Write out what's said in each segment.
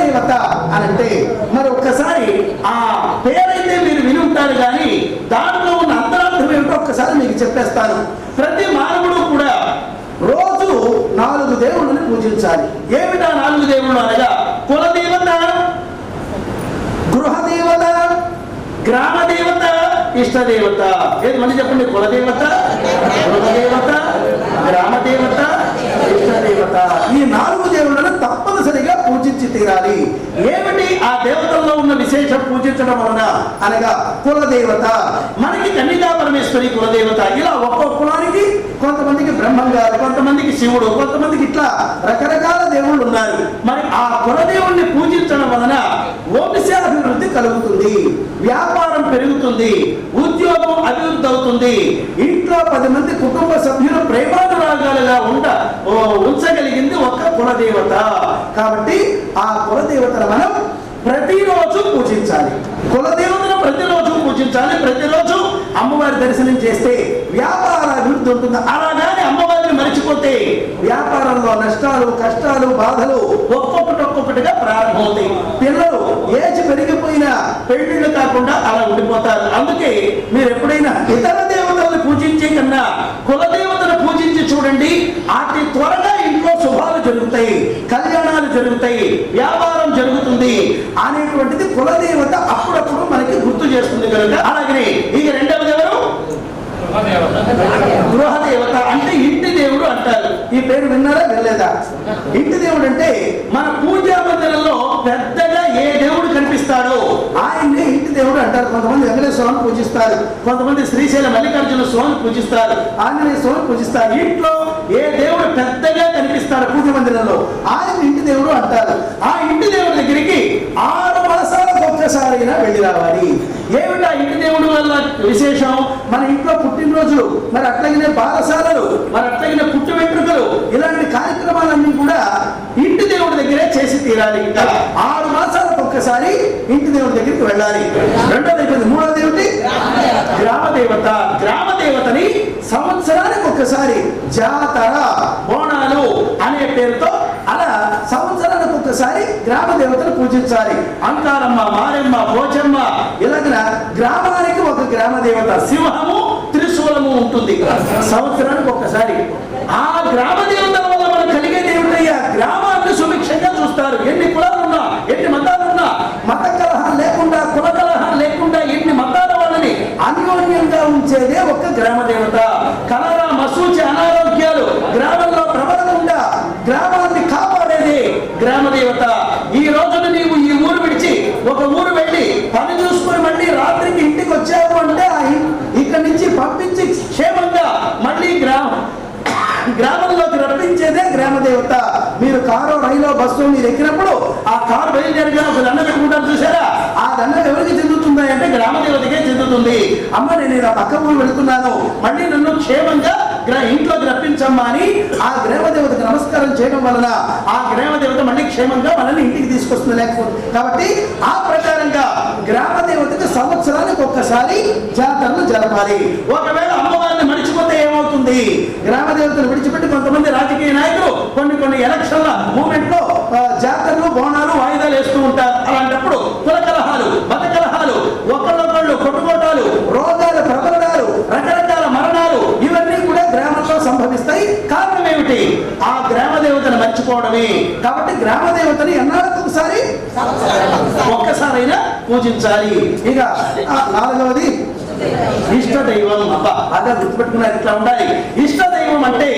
కులదేవత అని అంటే మరి ఒక్కసారి ఆ పేరైతే మీరు విని ఉంటారు, కానీ దాంట్లో ఉన్న అంతరార్థం ఏమిటో ఒక్కసారి మీకు చెప్పేస్తాను. ప్రతి మానవుడు కూడా రోజు 4 దేవుళ్ళని పూజించాలి. ఏమిటా 4 దేవుళ్ళు అనగా కులదేవత, గృహదేవత, గ్రామదేవత, ఇష్టదేవత. ఏది మళ్ళీ చెప్పండి? కులదేవత, గృహదేవత, గ్రామదేవత, ఇష్టదేవత. ఈ 4 దేవుళ్ళను తప్పనిసరిగా పూజించి తీరాలి. ఏమిటి ఆ దేవతల్లో ఉన్న విశేషం పూజించడం వలన అనగా కులదేవత మనకి కన్యకా పరమేశ్వరి కులదేవత. ఇలా ఒక్కో కులానికి కొంతమందికి బ్రహ్మం గారు, కొంతమందికి శివుడు, కొంతమందికి ఇట్లా రకరకాల దేవుళ్ళు ఉన్నారు. మరి ఆ కులదేవుణ్ణి పూజించడం వలన వంశాభివృద్ధి కలుగుతుంది, వ్యాపారం పెరుగుతుంది, ఉద్యోగం అభివృద్ధి అవుతుంది, ఇంట్లో 10 మంది కుటుంబ సభ్యులు ప్రేమానురాగాలుగా ఉంచగలిగింది ఒక్క కులదేవత. కాబట్టి ఆ కులదేవతను మనం ప్రతిరోజు పూజించాలి. కులదేవతను ప్రతిరోజు పూజించాలి. ప్రతిరోజు అమ్మవారి దర్శనం చేస్తే వ్యాపార అభివృద్ధి ఉంటుంది. అలాగానే అమ్మవారిని మరిచిపోతే వ్యాపారంలో నష్టాలు, కష్టాలు, బాధలు ఒక్కొక్కటిగా ప్రారంభమవుతాయి. పిల్లలు ఏజ్ పెరిగిపోయినా పెళ్లిళ్ళు కాకుండా అలా ఉండిపోతారు. అందుకే మీరు ఎప్పుడైనా ఇతర దేవతలను పూజించే కన్నా కులదేవతను పూజించి చూడండి. అతి త్వరగా ఇంట్లో శుభాలు జరుగుతాయి, కళ్యాణాలు జరుగుతాయి, వ్యాపారం జరుగుతుంది అనేటువంటిది కులదేవత అప్పుడప్పుడు మనకి గుర్తు చేస్తుంది కనుక. అలాగే ఇక రెండవది ఎవరు? గృహదేవత అంటే ఇంటి దేవుడు అంటారు. ఈ పేరు విన్నారా, వినలేదా? ఇంటి దేవుడు అంటే మన పూజా మందిరంలో పెద్దగా ఏ దేవుడు కనిపిస్తాడో ఆయన్ని ఇంటి దేవుడు అంటారు. కొంతమంది వెంకటేశ్వర స్వామిని పూజిస్తారు, కొంతమంది శ్రీశైల మల్లికార్జున స్వామిని పూజిస్తారు, ఆంజనేయ స్వామిని పూజిస్తారు. ఇంట్లో ఏ దేవుడు పెద్దగా కనిపిస్తాడు పూజ మందిరంలో ఆయన ఇంటి దేవుడు అంటారు. ఆ ఇంటి దేవుడి దగ్గరికి 6 మాసాలకు ఒక్కసారైనా వెళ్ళి రావాలి. ఏమిటా ఇంటి దేవుడు వల్ల విశేషం? మన ఇంట్లో పుట్టినరోజులు, మరి అట్లాగనే బాలసాలలు, మరి అట్లాగనే పుట్టు వెంట్రుకలు, ఇలాంటి కార్యక్రమాలన్నీ కూడా ఇంటి దేవుడి దగ్గరే చేసి తీరాలి. ఇంకా 6 మాసాలకు ఒక్కసారి ఇంటి దేవుడి దగ్గరికి వెళ్ళాలి. రెండోది మూడోది ఏమిటి? గ్రామదేవత. గ్రామదేవతని సంవత్సరానికి ఒక్కసారి జాతర, బోనాలు అనే పేరుతో అలా సంవత్సరానికి ఒక్కసారి గ్రామ దేవతను పూజించాలి. అంకారమ్మ, మారెమ్మ, పోచమ్మ, ఇలాగ గ్రామానికి ఒక గ్రామ దేవత, సింహము, త్రిశూలము ఉంటుంది. సంవత్సరానికి ఒక్కసారి ఆ గ్రామ దేవతల వల్ల మనకు కలిగేది ఏమిటయ్యా? గ్రామాన్ని సుభిక్షంగా చూస్తారు. ఎన్ని కులాలున్నా, ఎన్ని మతాలున్నా, మత కలహాలు లేకుండా, కుల కలహాలు లేకుండా, ఎన్ని మతాల వాళ్ళని అన్యోన్యంగా ఉంచేదే ఒక గ్రామ దేవత. కలరా, మసూచి, అనారోగ్యాలు గ్రామంలో ప్రబలకుండా గ్రామాన్ని కాపాడేది గ్రామదేవత. ఈ రోజున నీవు ఈ ఊరు విడిచి ఒక ఊరు వెళ్ళి పని చూసుకొని మళ్ళీ రాత్రికి ఇంటికి వచ్చావు అంటే ఇక్కడి నుంచి పంపించి క్షేమంగా మళ్ళీ గ్రామంలోకి రప్పించేదే గ్రామదేవత. మీరు కారు, రైలు, బస్సు మీరు ఎక్కినప్పుడు ఆ కారు బయలుదేరిగా ఒక దండ పెట్టుకుంటారు చూసారా? ఆ దండం ఎవరికి చెందుతుంది అంటే గ్రామదేవతకే చెందుతుంది. అమ్మ నేను ఇలా పక్క ఊరు వెళుతున్నాను, మళ్ళీ నన్ను క్షేమంగా ఇంట్లోకి రప్పించమ్మా అని ఆ గ్రామదేవతకు నమస్కారం చేయడం వలన ఆ గ్రామదేవత మళ్ళీ క్షేమంగా మనల్ని ఇంటికి తీసుకొస్తుంది. లేకపోతే కాబట్టి ఆ ప్రకారంగా గ్రామదేవతకు సంవత్సరానికి ఒక్కసారి జాతరలు జరపాలి. ఒకవేళ అమ్మవారిని మరిచిపోతే ఏమవుతుంది? గ్రామదేవతను విడిచిపెట్టి కొంతమంది రాజకీయ నాయకులు కొన్ని ఎలక్షన్ల మూమెంట్ లో జాతరలు, బోనాలు, వాయిదాలు వేస్తూ ఉంటారు. అలాంటప్పుడు కుల కలహాలు, మత కలహాలు, ఒకళ్ళొకళ్ళు కొట్టుకోటాలు, రోగాల ప్రబలనాలు, రకరకాల మరణాలు ఇవన్నీ కూడా గ్రామంలో సంభవిస్తాయి. కారణం ఏమిటి? ఆ గ్రామదేవతను మర్చిపోవడమే. కాబట్టి గ్రామదేవతని ఎన్నాళ్ళకు ఒకసారి ఒక్కసారైనా పూజించాలి. ఇక 4వది ఇష్ట దైవం. అబ్బా బాగా గుర్తుపెట్టుకున్నారు, ఇట్లా ఉండాలి. ఇష్ట దైవం అంటే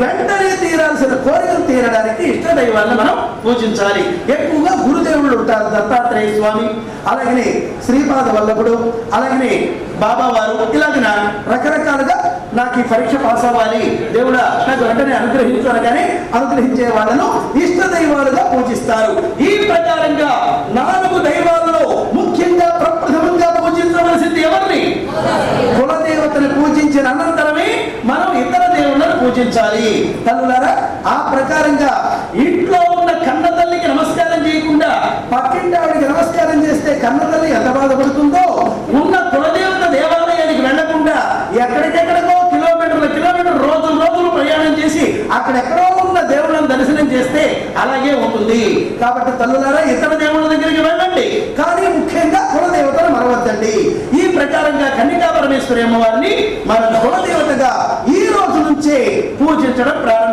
వెంటనే తీరాల్సిన కోరికలు తీరడానికి ఇష్ట దైవాన్ని మనం పూజించాలి. ఎక్కువగా గురుదేవుళ్ళు ఉంటారు. దత్తాత్రేయ స్వామి, అలాగనే శ్రీపాద వల్లభుడు, అలాగనే బాబా వారు, ఇలాగిన రకరకాలుగా నాకు ఈ పరీక్ష పాస్ అవ్వాలి దేవుడా నాకు వెంటనే అనుగ్రహించు అనగానే అనుగ్రహించే వాళ్ళను ఇష్ట దైవాలుగా పూజిస్తారు. ఈ ప్రకారంగా 4 దైవాలలో ముఖ్యంగా ప్రప్రథమంగా పూజించవలసింది ఎవరిని? కులదేవతను పూజించిన అనంతరమే మనం ఇతర దేవుళ్ళను పూజించాలి. తల్లులారా, ఆ ప్రకారంగా ఇంట్లో ఉన్న కన్న తల్లికి నమస్కారం చేయకుండా పక్కింటి ఆవిడికి నమస్కారం చేస్తే కన్న తల్లి ఎంత బాధపడుతుందో, ఉన్న కులదేవత దేవాలయానికి వెళ్లకుండా ఎక్కడికెక్కడికో కిలోమీటర్ రోజులు ప్రయాణం చేసి అక్కడెక్కడో ఉన్న దేవుళ్ళను దర్శనం చేస్తే అలాగే ఉంటుంది. కాబట్టి తల్లులారా ఇతర దేవుళ్ళ దగ్గరికి వెళ్ళండి, కానీ ముఖ్యంగా కులదేవతను మరవద్దండి. ఈ ప్రకారంగా కన్యకా పరమేశ్వరి అమ్మవారిని మన కులదేవతగా ఈ రోజు నుంచే పూజించడం ప్రారంభించారు.